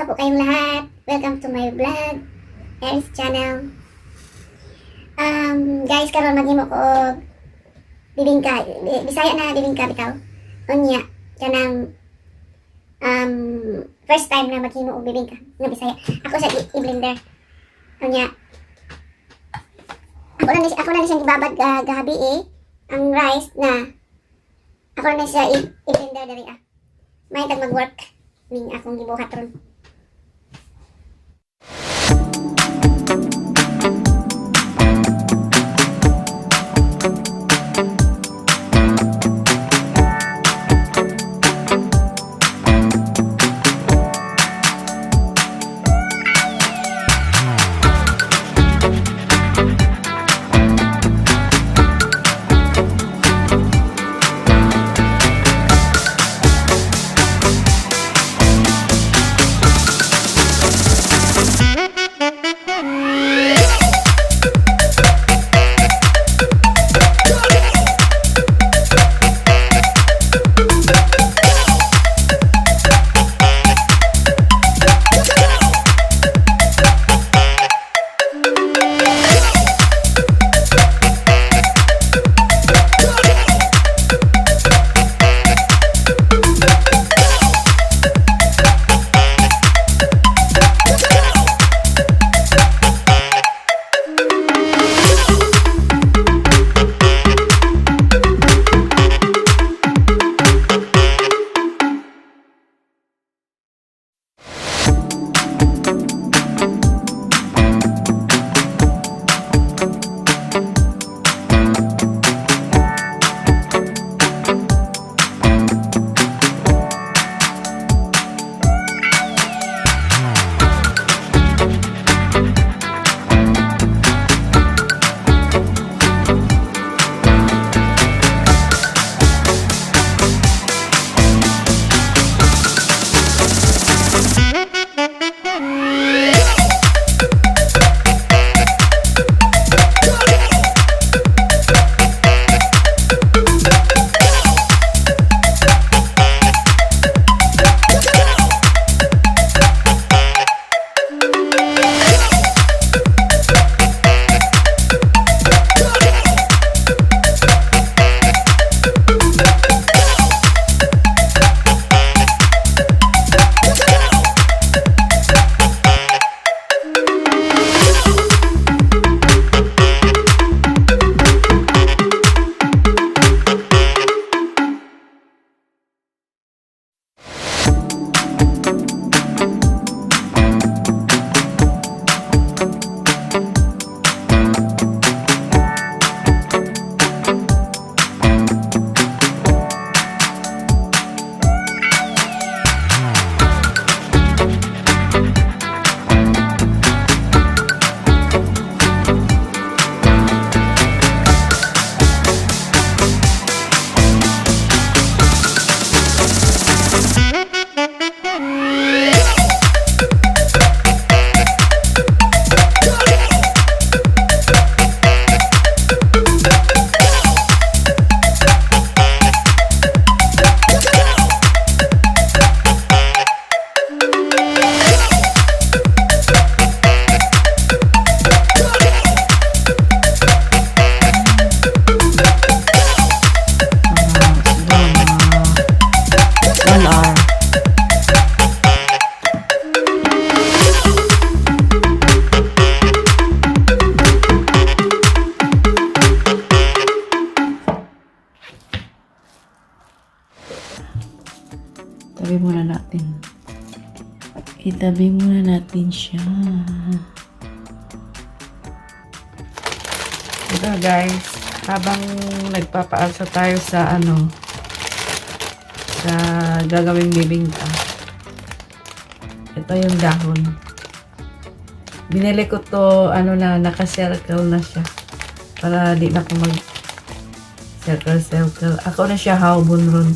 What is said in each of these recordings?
Kamusta po kayong lahat? Welcome to my vlog, Aries channel. Guys, karon maghimo ko og bibingka. Bisaya na bibingka bitaw. Unya, kanang first time na maghimo og bibingka nga Bisaya. Ako sa i-blender. Unya, ako na siyang ibabad gabi ang rice na ako na siya i-blender diri May tag mag-work ning akong gibuhat ron. Itabi muna natin siya. Ito guys, habang nagpapaalsa tayo sa sa gagawing bibingka. Ito yung dahon. Binili ko to, naka-circle na siya. Para di na ko mag circle. Ako na siya hawbon ron.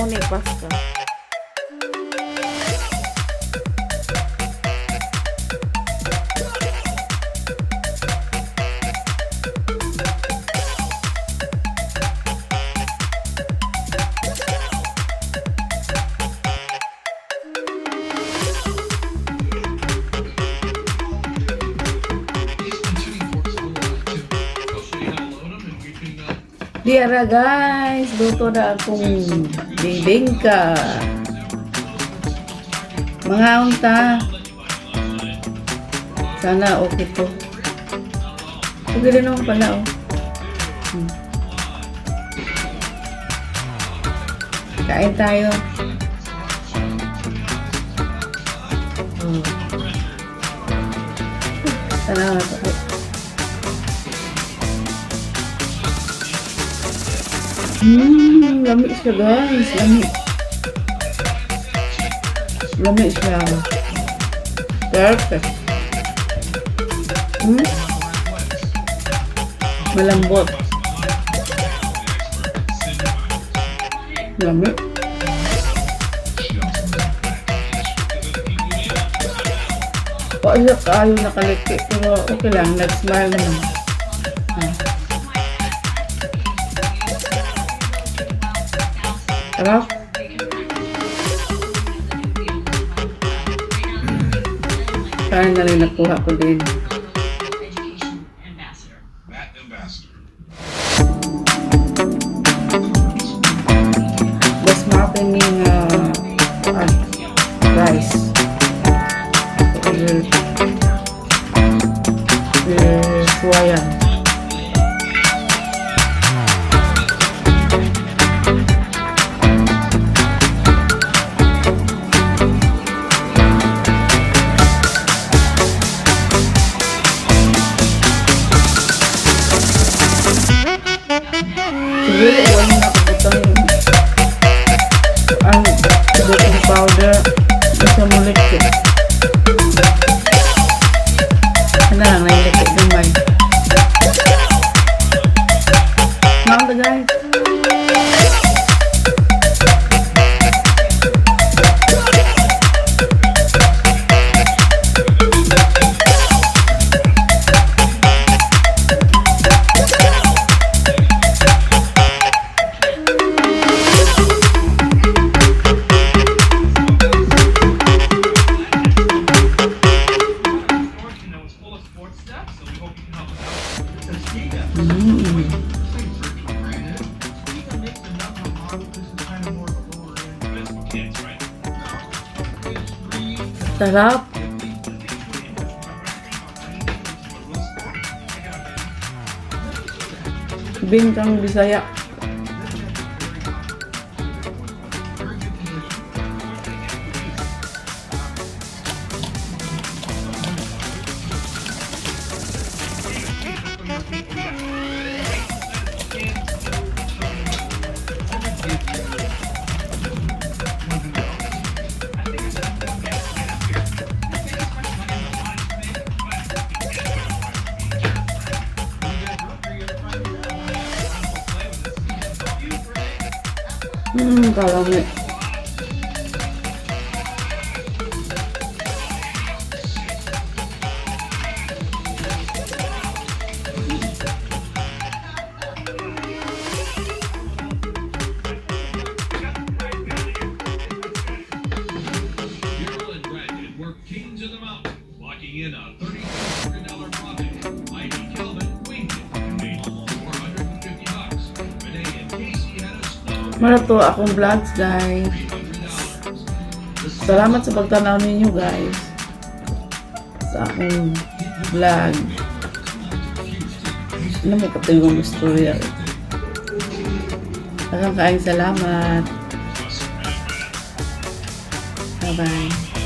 ni pasta. Diara guys, luto na akong bibingka. Mga unta. Sana okay to. Okay din naman pala oh. Kain tayo. Salamat ako. Lamig siya guys. Lamig siya. Perfect. Malambot. Lamig. Siya kayo nakaliki. Pero okay lang. Nag-smile naman. Sarap. Kaya na rin nakuha ko din. Basmati rice. Suwayan. Siguro iwan mo na kaputang ang baking powder isa mo likit. Ano lang, nailikit naman. Mga guys. Sarap. Bingkang Bisaya. Kalami. Marato akong vlogs guys. Salamat sa pagtanaw ninyo guys sa akong vlog. Ano mo katulong istorya. Daghang kaayong salamat. Bye bye.